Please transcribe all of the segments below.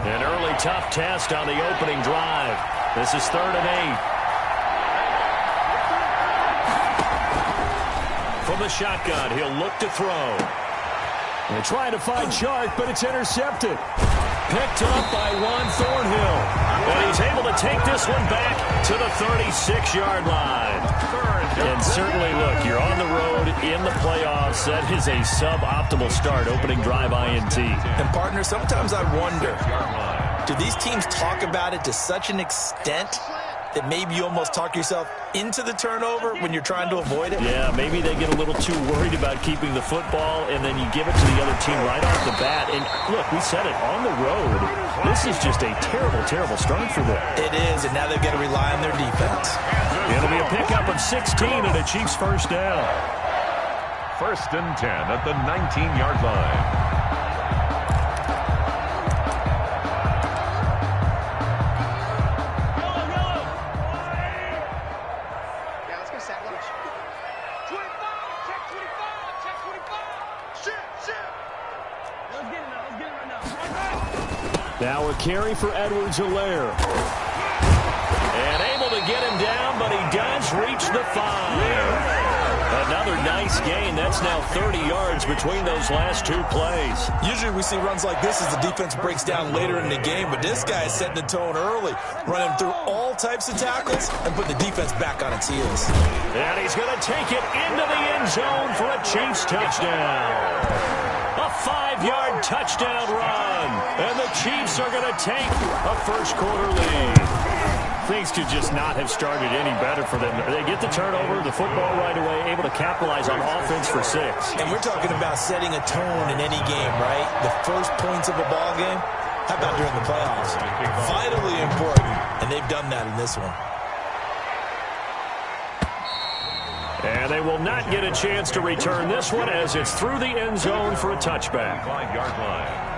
An early tough test on the opening drive. This is 3rd and 8. From the shotgun, he'll look to throw. They're trying to find Chark, but it's intercepted. Picked up by Juan Thornhill. And he's able to take this one back to the 36-yard line. And certainly, look, you're on the road in the playoffs. That is a suboptimal start, opening drive INT. And, partner, sometimes I wonder, do these teams talk about it to such an extent that maybe you almost talk yourself into the turnover when you're trying to avoid it? Yeah, maybe they get a little too worried about keeping the football, and then you give it to the other team right off the bat. And, look, we said it, on the road, this is just a terrible, terrible start for them. It is, and now they've got to rely on their defense. It'll be a pickup of 16 and a Chiefs first down. 1st and 10 at the 19-yard line. Now a carry for Edwards-Helaire. And able to get him down, but he does reach the 5. Another nice gain. That's now 30 yards between those last 2 plays. Usually we see runs like this as the defense breaks down later in the game, but this guy is setting the tone early, running through all types of tackles and putting the defense back on its heels. And he's going to take it into the end zone for a Chiefs touchdown. A 5-yard touchdown run. And the Chiefs are going to take a first-quarter lead. Things could just not have started any better for them. They get the turnover, the football right away, able to capitalize on offense for 6. And we're talking about setting a tone in any game, right? The first points of a ball game. How about during the playoffs? Vitally important, and they've done that in this one. And they will not get a chance to return this one as it's through the end zone for a touchback. 5-yard line.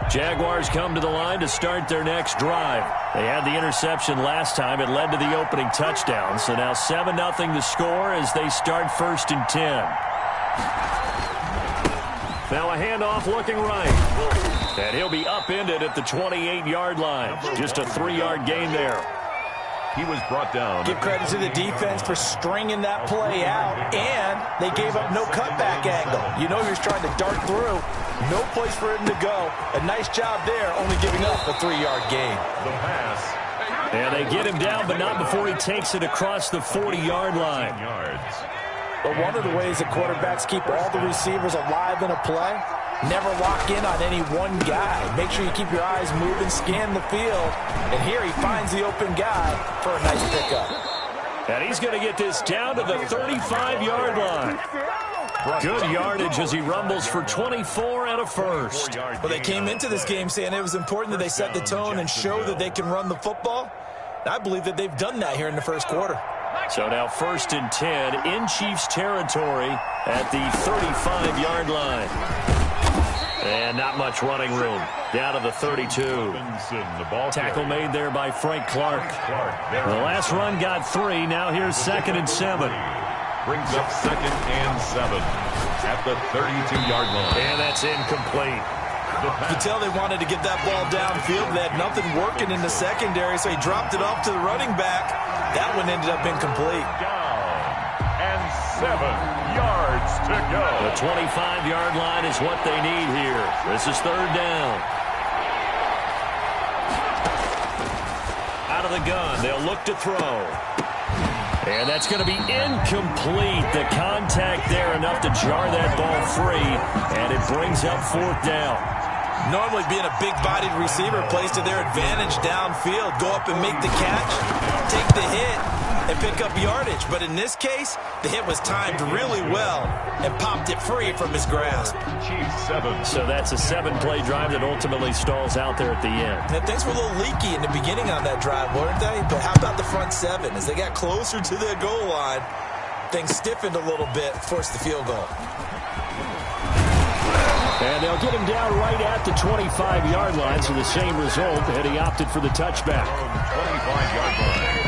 Jaguars come to the line to start their next drive. They had the interception last time. It led to the opening touchdown. So now 7-0 the score as they start 1st and 10. Now a handoff looking right. And he'll be upended at the 28-yard line. Just a 3-yard gain there. He was brought down. Give credit to the defense for stringing that play out, and they gave up no cutback angle. You know you're trying to dart through. No place for him to go. A nice job there, only giving up a 3-yard gain. The pass. And they get him down, but not before he takes it across the 40-yard line. But one of the ways that quarterbacks keep all the receivers alive in a play, never lock in on any one guy. Make sure you keep your eyes moving, scan the field. And here he finds the open guy for a nice pickup. And he's going to get this down to the 35-yard line. Good yardage as he rumbles for 24 and a first. Well, they came into this game saying it was important that they set the tone and show that they can run the football. I believe that they've done that here in the first quarter. So now 1st and 10 in Chiefs territory at the 35-yard line. And not much running room. Down to the 32. Tackle made there by Frank Clark. The last run got 3. Now here's 2nd and 7. Brings up 2nd and 7 at the 32-yard line. And that's incomplete. You tell they wanted to get that ball downfield. They had nothing working in the secondary, so he dropped it off to the running back. That one ended up incomplete. Down and 7 yards to go. The 25-yard line is what they need here. This is 3rd down. Out of the gun, they'll look to throw. And that's going to be incomplete. The contact there enough to jar that ball free, and it brings up 4th down. Normally being a big-bodied receiver plays to their advantage downfield. Go up and make the catch, take the hit, and pick up yardage. But in this case, the hit was timed really well and popped it free from his grasp. So that's a 7-play drive that ultimately stalls out there at the end. And things were a little leaky in the beginning on that drive, weren't they? But how about the front 7? As they got closer to the goal line, things stiffened a little bit, forced the field goal. And they'll get him down right at the 25-yard line, so the same result, and he opted for the touchback. 25-yard line.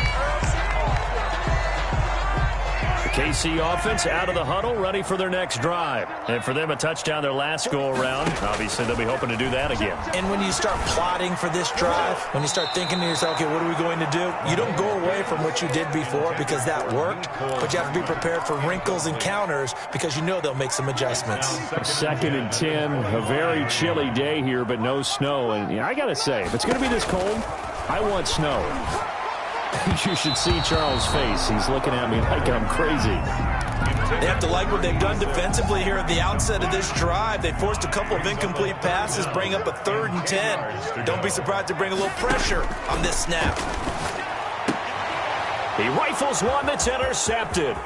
KC offense out of the huddle, ready for their next drive. And for them, a touchdown their last go-around. Obviously, they'll be hoping to do that again. And when you start plotting for this drive, when you start thinking to yourself, okay, what are we going to do? You don't go away from what you did before because that worked, but you have to be prepared for wrinkles and counters because you know they'll make some adjustments. 2nd and 10, a very chilly day here, but no snow. And I got to say, if it's going to be this cold, I want snow. You should see Charles' face. He's looking at me like I'm crazy. They have to like what they've done defensively here at the outset of this drive. They forced a couple of incomplete passes, bring up a 3rd and 10. Don't be surprised to bring a little pressure on this snap. He rifles one that's intercepted.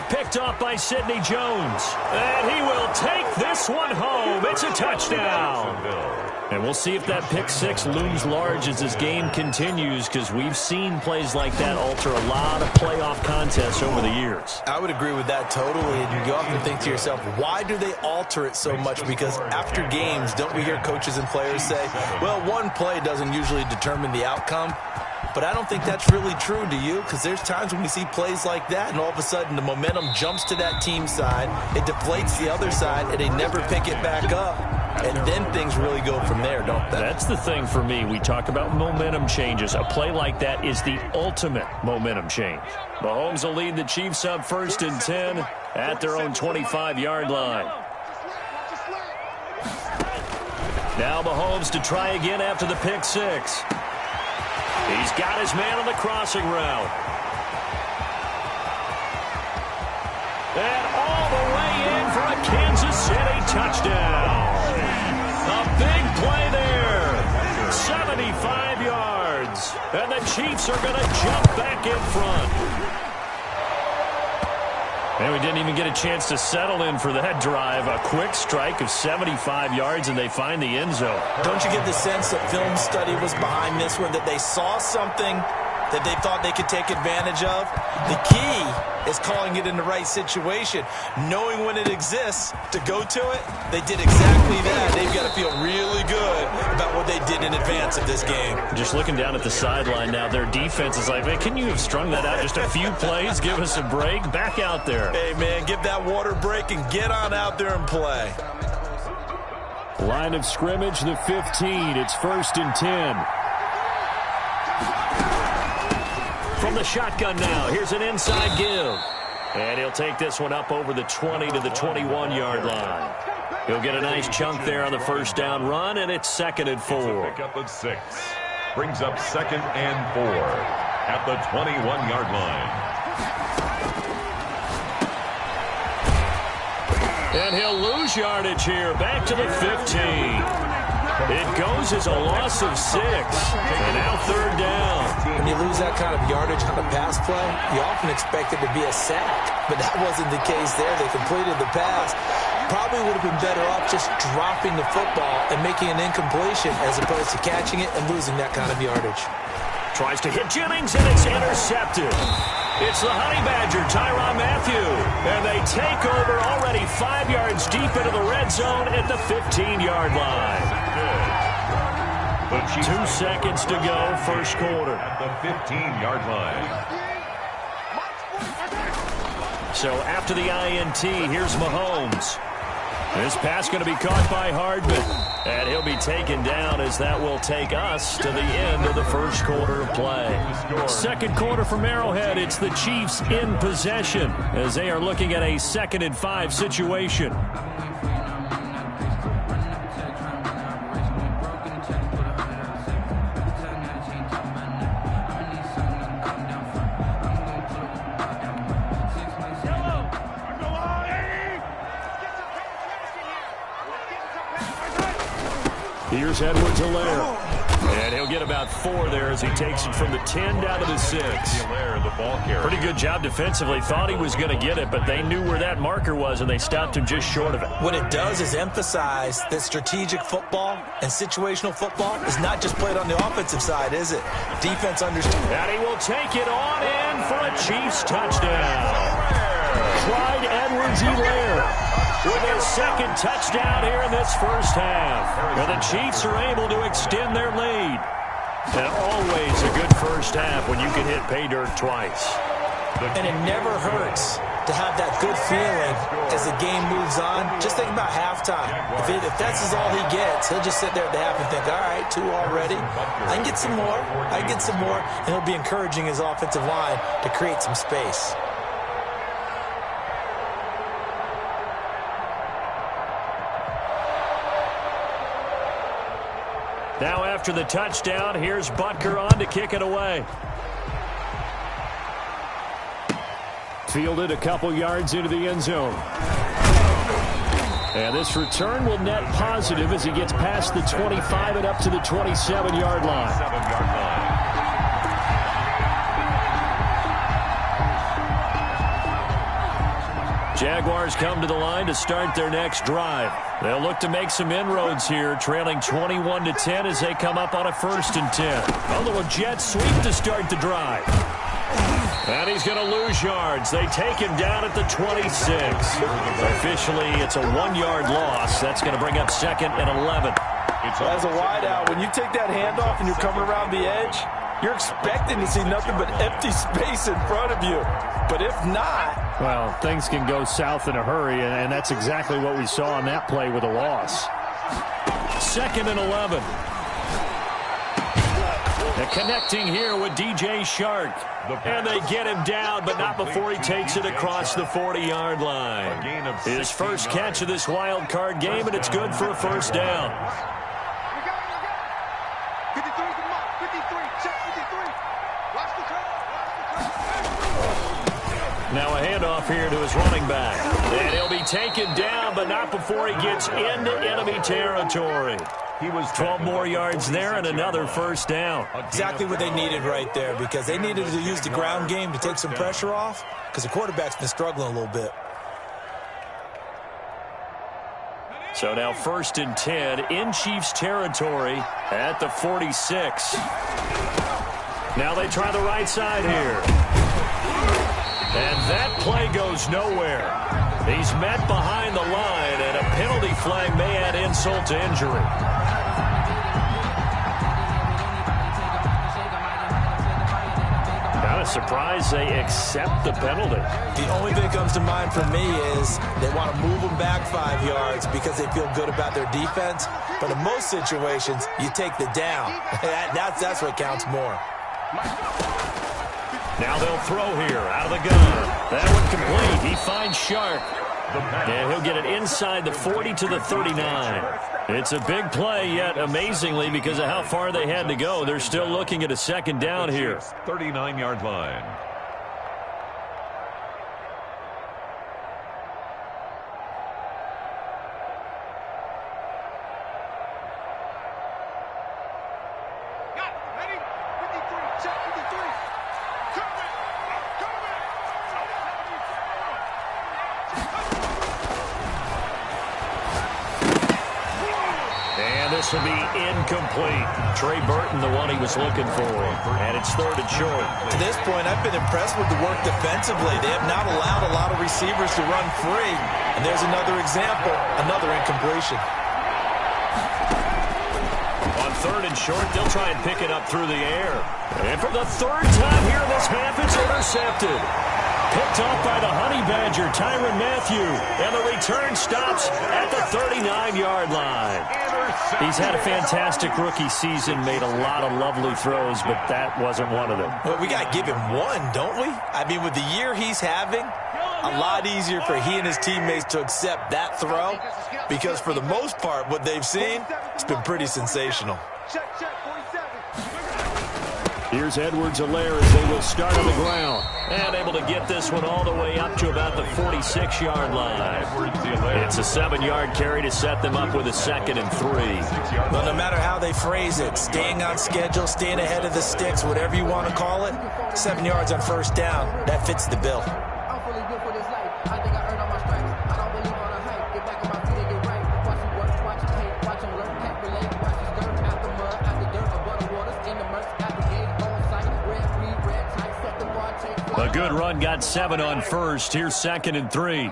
Picked off by Sidney Jones. And he will take this one home. It's a touchdown. And we'll see if that pick six looms large as this game continues, because we've seen plays like that alter a lot of playoff contests over the years. I would agree with that totally. And you often think to yourself, why do they alter it so much? Because after games, don't we hear coaches and players say, well, one play doesn't usually determine the outcome? But I don't think that's really true, do you? Because there's times when we see plays like that, and all of a sudden the momentum jumps to that team side, it deflates the other side, and they never pick it back up. And then things really go from there, don't they? That's the thing for me. We talk about momentum changes. A play like that is the ultimate momentum change. Mahomes will lead the Chiefs up 1st and 10 at their own 25-yard line. Now Mahomes to try again after the pick six. He's got his man on the crossing route. And all the way in for a Kansas City touchdown. A big play there. 75 yards. And the Chiefs are going to jump back in front. And we didn't even get a chance to settle in for that drive. A quick strike of 75 yards, and they find the end zone. Don't you get the sense that film study was behind this one, that they saw something that they thought they could take advantage of? The key is calling it in the right situation. Knowing when it exists to go to it, they did exactly that. They've got to feel really good about what they did in advance of this game. Just looking down at the sideline now, their defense is like, man, can you have strung that out just a few plays? Give us a break. Back out there. Hey, man, give that water break and get on out there and play. Line of scrimmage, the 15. It's 1st and 10. From the shotgun now, here's an inside give. And he'll take this one up over the 20 to the 21-yard line. He'll get a nice chunk there on the first down run, and it's 2nd and 4. Pick up at 6. Brings up 2nd and 4 at the 21-yard line. And he'll lose yardage here, back to the 15. It goes as a loss of 6. And now 3rd down. When you lose that kind of yardage on a pass play, you often expect it to be a sack. But that wasn't the case there. They completed the pass. Probably would have been better off just dropping the football and making an incompletion as opposed to catching it and losing that kind of yardage. Tries to hit Jennings, and it's intercepted. It's the Honey Badger, Tyrann Mathieu. And they take over already 5 yards deep into the red zone at the 15-yard line. 2 seconds to go, first quarter. At the 15-yard line. So after the INT, here's Mahomes. This pass going to be caught by Hardman. And he'll be taken down as that will take us to the end of the first quarter of play. Second quarter from Arrowhead, it's the Chiefs in possession as they are looking at a 2nd and 5 situation. Here's Edwards-Helaire. And he'll get about 4 there as he takes it from the 10 down to the 6. Pretty good job defensively. Thought he was going to get it, but they knew where that marker was, and they stopped him just short of it. What it does is emphasize that strategic football and situational football is not just played on the offensive side, is it? Defense understands. And he will take it on in for a Chiefs touchdown. Clyde Edwards-Helaire with his 2nd touchdown here in this first half. And the Chiefs are able to extend their lead. And always a good first half when you can hit pay dirt twice. And it never hurts to have that good feeling as the game moves on. Just think about halftime. If that's all he gets, he'll just sit there at the half and think, all right, 2 already. I can get some more. I can get some more. And he'll be encouraging his offensive line to create some space. Now after the touchdown, here's Butker on to kick it away. Fielded a couple yards into the end zone. And this return will net positive as he gets past the 25 and up to the 27-yard line. Jaguars come to the line to start their next drive. They'll look to make some inroads here, trailing 21-10 as they come up on a 1st and 10. A little jet sweep to start the drive. And he's going to lose yards. They take him down at the 26. Officially, it's a 1-yard loss. That's going to bring up 2nd and 11. As a wideout, when you take that handoff and you're coming around the edge, you're expecting to see nothing but empty space in front of you. But if not... well, things can go south in a hurry, and that's exactly what we saw on that play with a loss. 2nd and 11. And connecting here with DJ Shark. And they get him down, but not before he takes it across the 40-yard line. His first catch of this wild card game, and it's good for a 1st down. Now a handoff here to his running back. And he'll be taken down, but not before he gets into enemy territory. He was 12 more yards there and another 1st down. Exactly what they needed right there, because they needed to use the ground game to take some pressure off, because the quarterback's been struggling a little bit. So now 1st and 10 in Chiefs territory at the 46. Now they try the right side here. And that play goes nowhere. He's met behind the line, and a penalty flag may add insult to injury. Kind of surprised they accept the penalty. The only thing that comes to mind for me is they want to move them back 5 yards because they feel good about their defense. But in most situations, you take the down. That's what counts more. Now they'll throw here out of the gun. That one complete. He finds Shark. And he'll get it inside the 40 to the 39. It's a big play, yet amazingly, because of how far they had to go, they're still looking at a 2nd down here. 39-yard line. This will be incomplete. Trey Burton, the one he was looking for. And it's 3rd and short. To this point, I've been impressed with the work defensively. They have not allowed a lot of receivers to run free. And there's another example, another incompletion. On 3rd and short, they'll try and pick it up through the air. And for the 3rd time here in this half, it's intercepted. Picked off by the Honey Badger, Tyrann Mathieu. And the return stops at the 39-yard line. He's had a fantastic rookie season, made a lot of lovely throws, but that wasn't one of them. Well, we got to give him one, don't we? I mean, with the year he's having, a lot easier for he and his teammates to accept that throw, because for the most part, what they've seen, it's been pretty sensational. Here's Edwards-Helaire as they will start on the ground. And able to get this one all the way up to about the 46-yard line. It's a 7-yard carry to set them up with a 2nd and 3. Well, no matter how they phrase it, staying on schedule, staying ahead of the sticks, whatever you want to call it, 7 yards on 1st down, that fits the bill. A good run, got 7 on 1st. Here's 2nd and 3.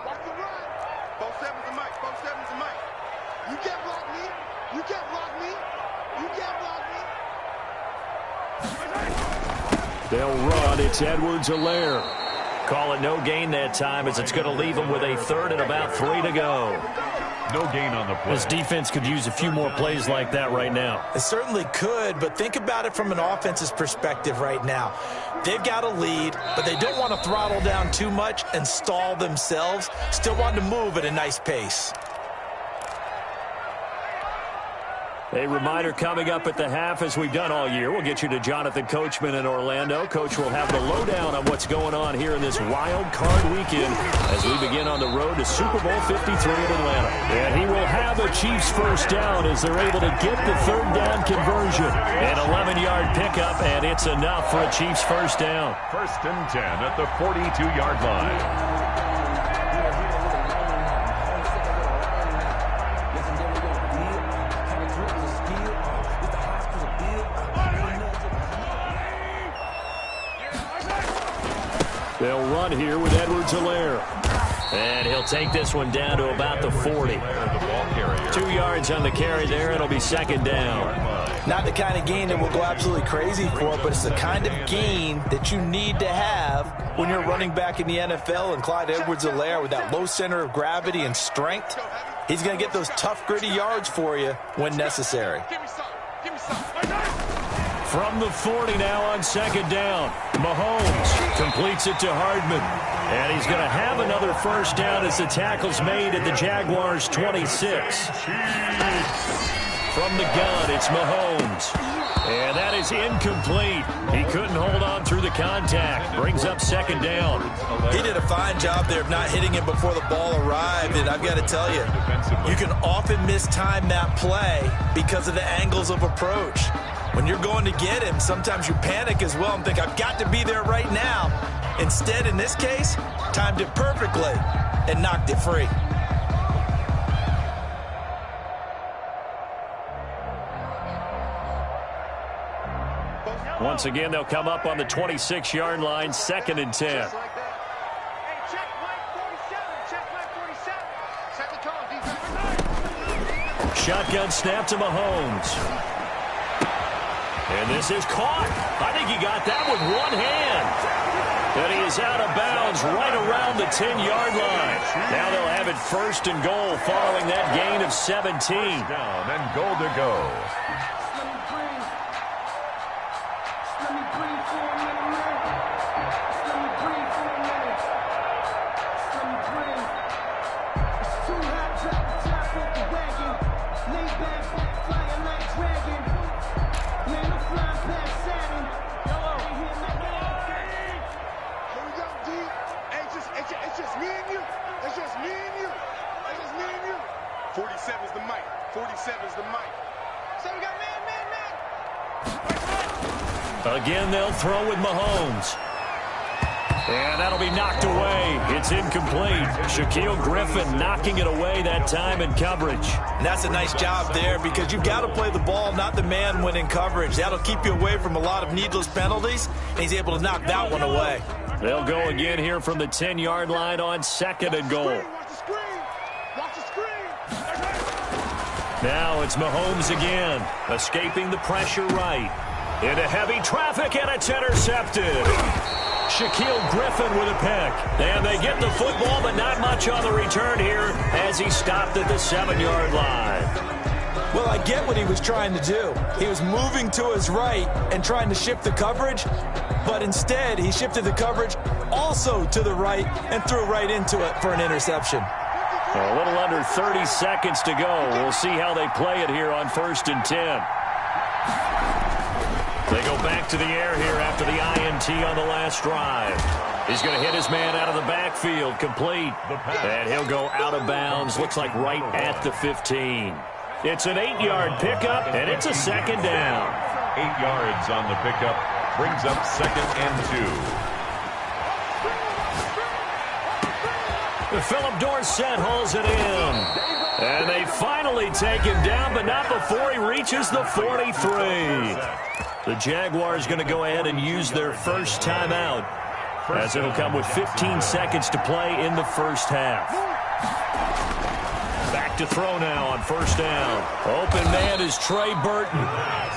They'll run. It's Edwards-Helaire. Call it no gain that time, as it's going to leave them with a third and about 3 to go. No gain on the play. This defense could use a few more plays like that right now. It certainly could, but think about it from an offense's perspective right now. They've got a lead, but they don't want to throttle down too much and stall themselves. Still want to move at a nice pace. A reminder coming up at the half, as we've done all year. We'll get you to Jonathan Coachman in Orlando. Coach will have the lowdown on what's going on here in this wild card weekend as we begin on the road to Super Bowl 53 in Atlanta. And he will have a Chiefs first down as they're able to get the third down conversion. An 11-yard pickup, and it's enough for a Chiefs first down. 1st and 10 at the 42-yard line. They'll run here with Edwards-Helaire. And he'll take this one down to about the 40. 2 yards on the carry there. It'll be 2nd down. Not the kind of gain that will go absolutely crazy for, but it's the kind of gain that you need to have when you're running back in the NFL. And Clyde Edwards-Helaire, with that low center of gravity and strength, he's going to get those tough, gritty yards for you when necessary. From the 40 now on 2nd down. Mahomes completes it to Hardman. And he's going to have another first down as the tackle's made at the Jaguars' 26. From the gun, it's Mahomes. And that is incomplete. He couldn't hold on through the contact. Brings up 2nd down. He did a fine job there of not hitting him before the ball arrived. And I've got to tell you, you can often mistime that play because of the angles of approach. When you're going to get him, sometimes you panic as well and think, I've got to be there right now. Instead, in this case, timed it perfectly and knocked it free. Once again, they'll come up on the 26-yard line, 2nd and 10. Shotgun snap to Mahomes. And this is caught. I think he got that with one hand. And he is out of bounds right around the 10-yard line. Now they'll have it 1st and goal following that gain of 17. Down and goal to go. Again, they'll throw with Mahomes. And that'll be knocked away. It's incomplete. Shaquille Griffin knocking it away that time in coverage. And that's a nice job there because you've got to play the ball, not the man when in coverage. That'll keep you away from a lot of needless penalties, and he's able to knock that one away. They'll go again here from the 10-yard line on 2nd and goal. Now it's Mahomes again, escaping the pressure right. Into heavy traffic, and it's intercepted. Shaquille Griffin with a pick. And they get the football, but not much on the return here as he stopped at the 7-yard line. Well, I get what he was trying to do. He was moving to his right and trying to shift the coverage, but instead he shifted the coverage also to the right and threw right into it for an interception. A little under 30 seconds to go. We'll see how they play it here on 1st and 10. They go back to the air here after the INT on the last drive. He's going to hit his man out of the backfield, complete. And he'll go out of bounds, looks like right at the 15. It's an 8-yard pickup, and it's a 2nd down. 8 yards on the pickup, brings up 2nd and 2. Philip Dorsett hauls it in. And they finally take him down, but not before he reaches the 43. The Jaguars going to go ahead and use their first timeout, as it'll come with 15 seconds to play in the first half. Back back to throw now on first down. Open man is Trey Burton.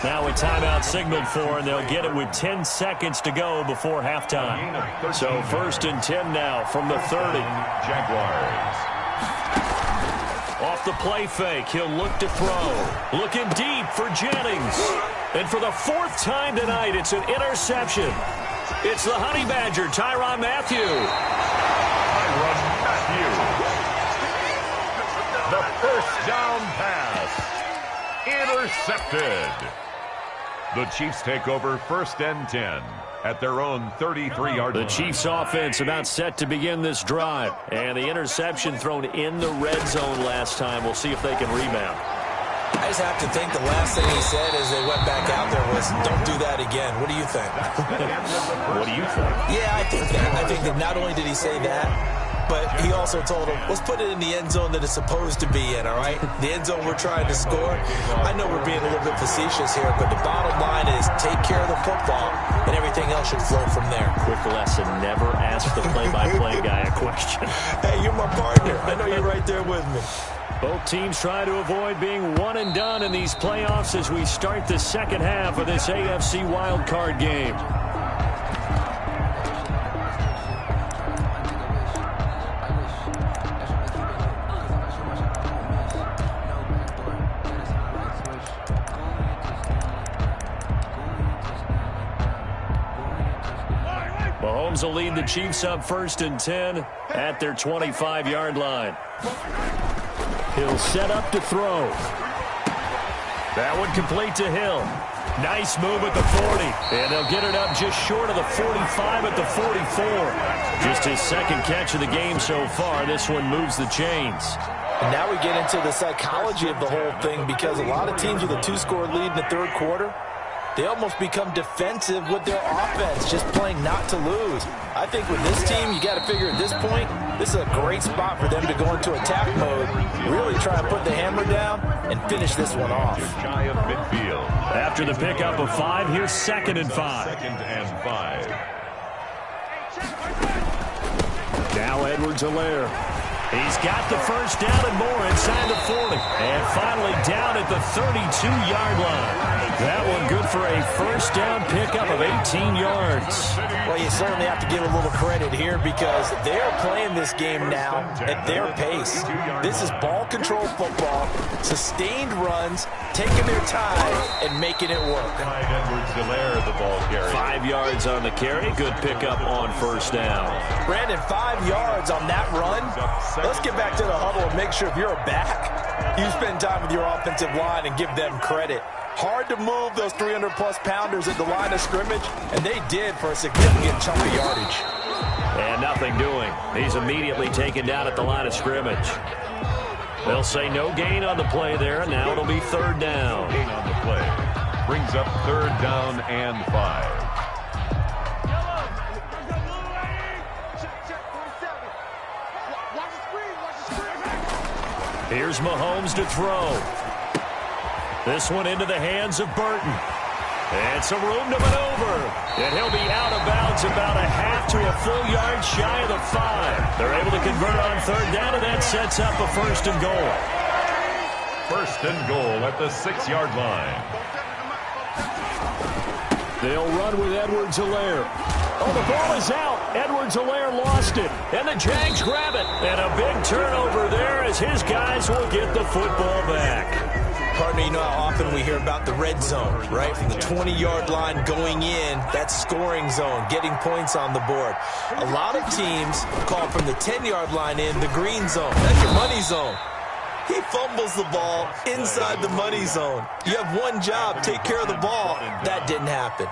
Now a timeout signaled for, and they'll get it with 10 seconds to go before halftime. So first and 10 now from the 30. Jaguars. Off the play fake, he'll look to throw. Looking deep for Jennings. And for the 4th time tonight, it's an interception. It's the Honey Badger, Tyrann Mathieu. Tyrann Mathieu. The first down pass. Intercepted. The Chiefs take over first and 10 at their own 33-yard line. The Chiefs offense about set to begin this drive. And the interception thrown in the red zone last time. We'll see if they can rebound. I just have to think the last thing he said as they went back out there was, don't do that again. What do you think? What do you think? Yeah, I think that. I think that not only did he say that, but he also told him, let's put it in the end zone that it's supposed to be in, all right? The end zone we're trying to score. I know we're being a little bit facetious here, but the bottom line is take care of the football, and everything else should flow from there. Quick lesson, never ask the play-by-play guy a question. Hey, you're my partner. I know you're right there with me. Both teams trying to avoid being one and done in these playoffs as we start the second half of this AFC wildcard game. Mahomes will lead the Chiefs up first and 10 at their 25-yard line. He'll set up to throw. That one complete to Hill. Nice move at the 40. And they'll get it up just short of the 45 at the 44. Just his second catch of the game so far. This one moves the chains. And now we get into the psychology of the whole thing, because a lot of teams with a 2-score lead in the third quarter, they almost become defensive with their offense, just playing not to lose. I think with this team, you got to figure at this point, this is a great spot for them to go into attack mode, really try and put the hammer down and finish this one off. Shy of midfield. After the pickup of 5, here's 2nd and 5. 2nd and 5. Now Edwards-Helaire. He's got the first down and more inside the 40. And finally down at the 32-yard line. That one good for a first down pickup of 18 yards. Well, you certainly have to give a little credit here, because they're playing this game now at their pace. This is ball control football, sustained runs, taking their time and making it work. Edwards-Helaire, the ball carrier. 5 yards on the carry. Good pickup on first down. Brandon, 5 yards on that run. Let's get back to the huddle and make sure if you're a back, you spend time with your offensive line and give them credit. Hard to move those 300-plus pounders at the line of scrimmage, and they did for a significant chunk of yardage. And nothing doing. He's immediately taken down at the line of scrimmage. They'll say no gain on the play there. Now it'll be 3rd down. Gain on the play. Brings up 3rd down and 5. Here's Mahomes to throw. This one into the hands of Burton. And some room to maneuver. And he'll be out of bounds about a half to a full yard shy of the 5. They're able to convert on 3rd down, and that sets up a 1st and goal. 1st and goal at the 6-yard line. They'll run with Edwards-Helaire. Oh, the ball is out. Edwards-Helaire lost it. And the Jags grab it. And a big turnover there as his guys will get the football back. Partner, you know how often we hear about the red zone, right? From the 20-yard line going in, that scoring zone, getting points on the board. A lot of teams call from the 10-yard line in the green zone. That's your money zone. He fumbles the ball inside the money zone. You have one job, take care of the ball. That didn't happen.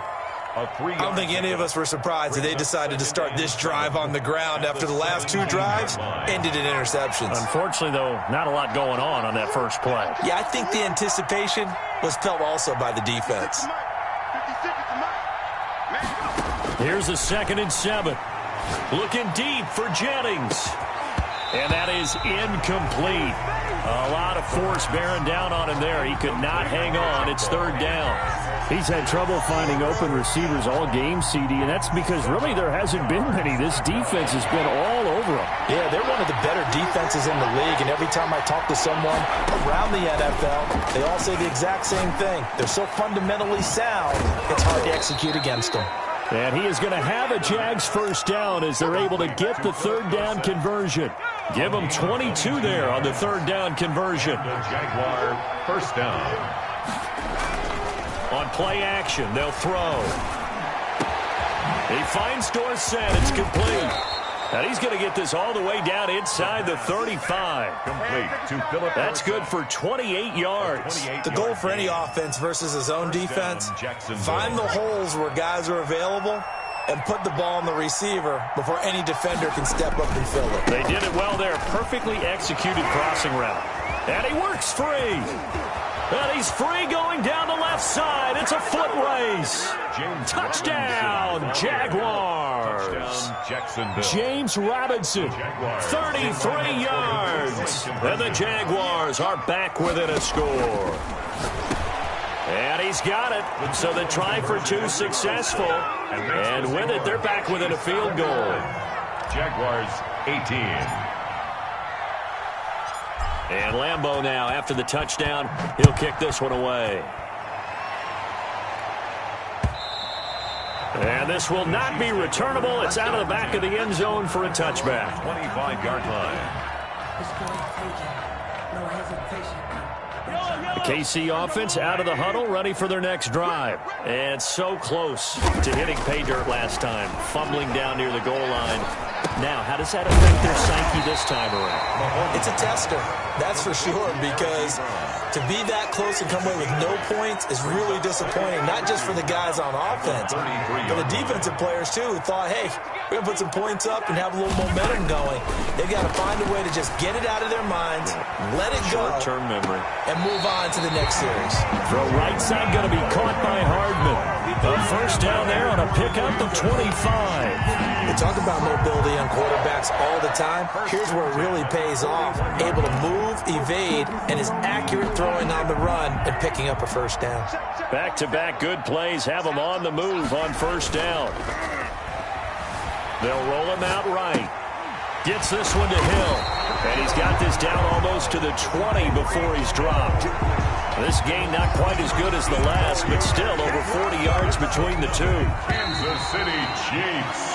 I don't think any of us were surprised that they decided to start this drive on the ground after the last 2 drives ended in interceptions. Unfortunately, though, not a lot going on that first play. Yeah, I think the anticipation was felt also by the defense. Here's a 2nd and 7. Looking deep for Jennings. And that is incomplete. A lot of force bearing down on him there. He could not hang on. It's third down. He's had trouble finding open receivers all game, CD, and that's because really there hasn't been many. This defense has been all over him. Yeah, they're one of the better defenses in the league, and every time I talk to someone around the NFL, they all say the exact same thing. They're so fundamentally sound, it's hard to execute against them. And he is going to have a Jags first down as they're able to get the third down conversion. Give them 22 there on the third down conversion. The Jaguar first down. On play action, they'll throw. He finds Dorsett. It's complete. And he's going to get this all the way down inside the 35. Complete to Philip. That's good for 28 yards. The goal for any offense versus his own defense, find the holes where guys are available and put the ball on the receiver before any defender can step up and fill it. They did it well there. Perfectly executed crossing route. And he works free. And he's free going down the left side. It's a foot race. Touchdown, Jaguars. Jacksonville. James Robinson, 33 yards. And the Jaguars are back within a score. And he's got it. So the try for two successful. And with it, they're back within a field goal. Jaguars 18. And Lambeau now, after the touchdown, he'll kick this one away. And this will not be returnable. It's out of the back of the end zone for a touchback. 25-yard line. The KC offense out of the huddle, ready for their next drive. And so close to hitting pay dirt last time, fumbling down near the goal line. Now, how does that affect their psyche this time around? It's a tester, that's for sure, because to be that close and come away with no points is really disappointing, not just for the guys on offense, but the defensive players, too, who thought, hey, we're going to put some points up and have a little momentum going. They've got to find a way to just get it out of their minds, let it go, short-term memory, and move on to the next series. Throw right side going to be caught by Hardman. A first down there on a pickup of 25. We talk about mobility on quarterbacks all the time. Here's where it really pays off. Able to move, evade, and is accurate throwing on the run and picking up a first down. Back-to-back good plays have them on the move on first down. They'll roll him out right. Gets this one to Hill. And he's got this down almost to the 20 before he's dropped. This game not quite as good as the last, but still over 40 yards between the two. Kansas City Chiefs.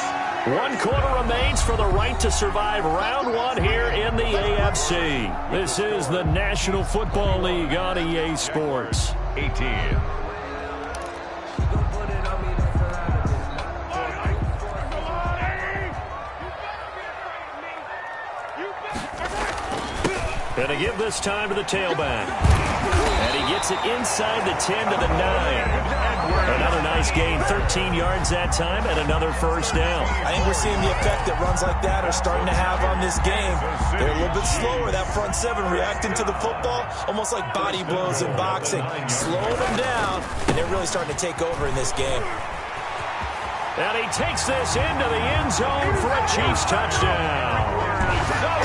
1 quarter remains for the right to survive round one here in the AFC. This is the National Football League on EA Sports. 18. Gonna give this time to the tailback. And he gets it inside the 10 to the 9. Another nice gain, 13 yards that time, and another first down. I think we're seeing the effect that runs like that are starting to have on this game. They're a little bit slower, that front seven, reacting to the football, almost like body blows in boxing, slowing them down, and they're really starting to take over in this game. And he takes this into the end zone for a Chiefs touchdown.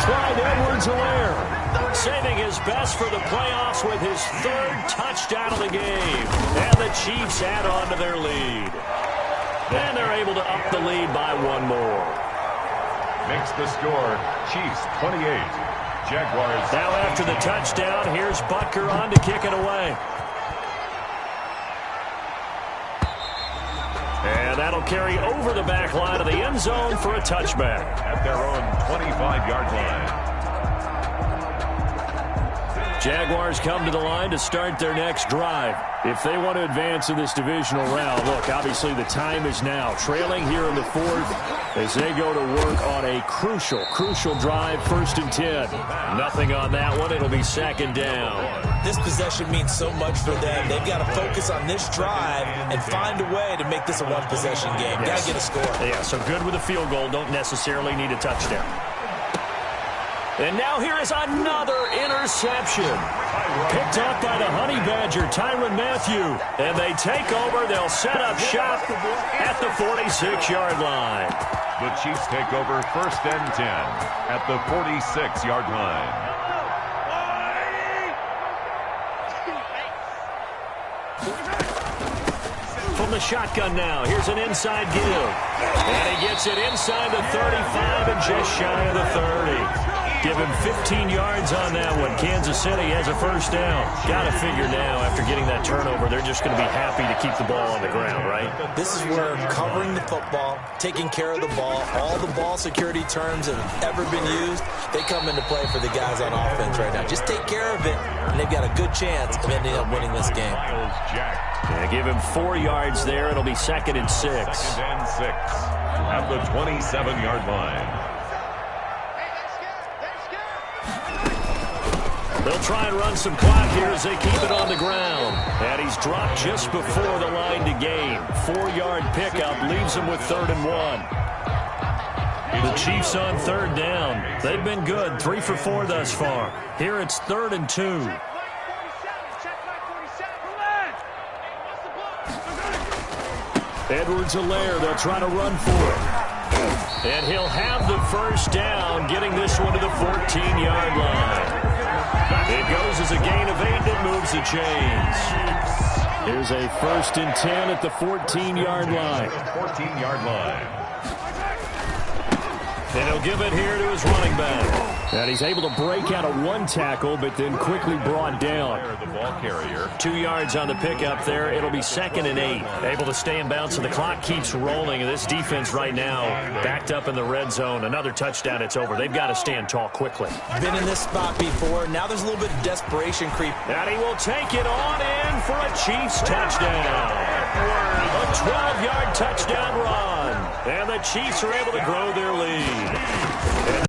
Clyde Edwards-Helaire saving his best for the playoffs with his third touchdown of the game. And the Chiefs add on to their lead. And they're able to up the lead by one more. Makes the score Chiefs 28. Jaguars. Now after the touchdown, here's Butker on to kick it away. And that'll carry over the back line of the end zone for a touchback. At their own 25-yard line. Jaguars come to the line to start their next drive. If they want to advance in this divisional round, look, obviously the time is now. Trailing here in the fourth as they go to work on a crucial drive, 1st and 10. Nothing on that one. It'll be 2nd down. This possession means so much for them. They've got to focus on this drive and find a way to make this a one-possession game. Yes. Got to get a score. Yeah, so good with a field goal. Don't necessarily need a touchdown. And now here is another interception. Picked up by the Honey Badger, Tyrann Mathieu. And they take over. They'll set up shop at the 46-yard line. The Chiefs take over 1st and 10 at the 46-yard line. From the shotgun now, here's an inside give. And he gets it inside the 35 and just shy of the 30. Give him 15 yards on that one. Kansas City has a first down. Got to figure now, after getting that turnover, they're just going to be happy to keep the ball on the ground, right? This is where covering the football, taking care of the ball, all the ball security terms that have ever been used, they come into play for the guys on offense right now. Just take care of it, and they've got a good chance of ending up winning this game. Yeah, give him 4 yards there. It'll be 2nd and 6. 2nd and 6 at the 27-yard line. They'll try and run some clock here as they keep it on the ground. And he's dropped just before the line to gain. 4-yard pickup leaves him with 3rd and 1. The Chiefs on 3rd down. They've been good, 3 for 4 thus far. Here it's 3rd and 2. Edwards-Helaire, they'll try to run for it. And he'll have the first down, getting this one to the 14-yard line. It goes as a gain of 8, and it moves the chains. Here's a 1st and 10 at the 14-yard line. 14-yard line. And he'll give it here to his running back. And he's able to break out of 1 tackle, but then quickly brought down. The ball carrier. 2 yards on the pickup there. It'll be 2nd and 8. Able to stay in bounds, and the clock keeps rolling. And this defense right now backed up in the red zone. Another touchdown, it's over. They've got to stand tall quickly. Been in this spot before. Now there's a little bit of desperation creep. And he will take it on in for a Chiefs touchdown. A 12-yard touchdown run. And the Chiefs are able to grow their lead.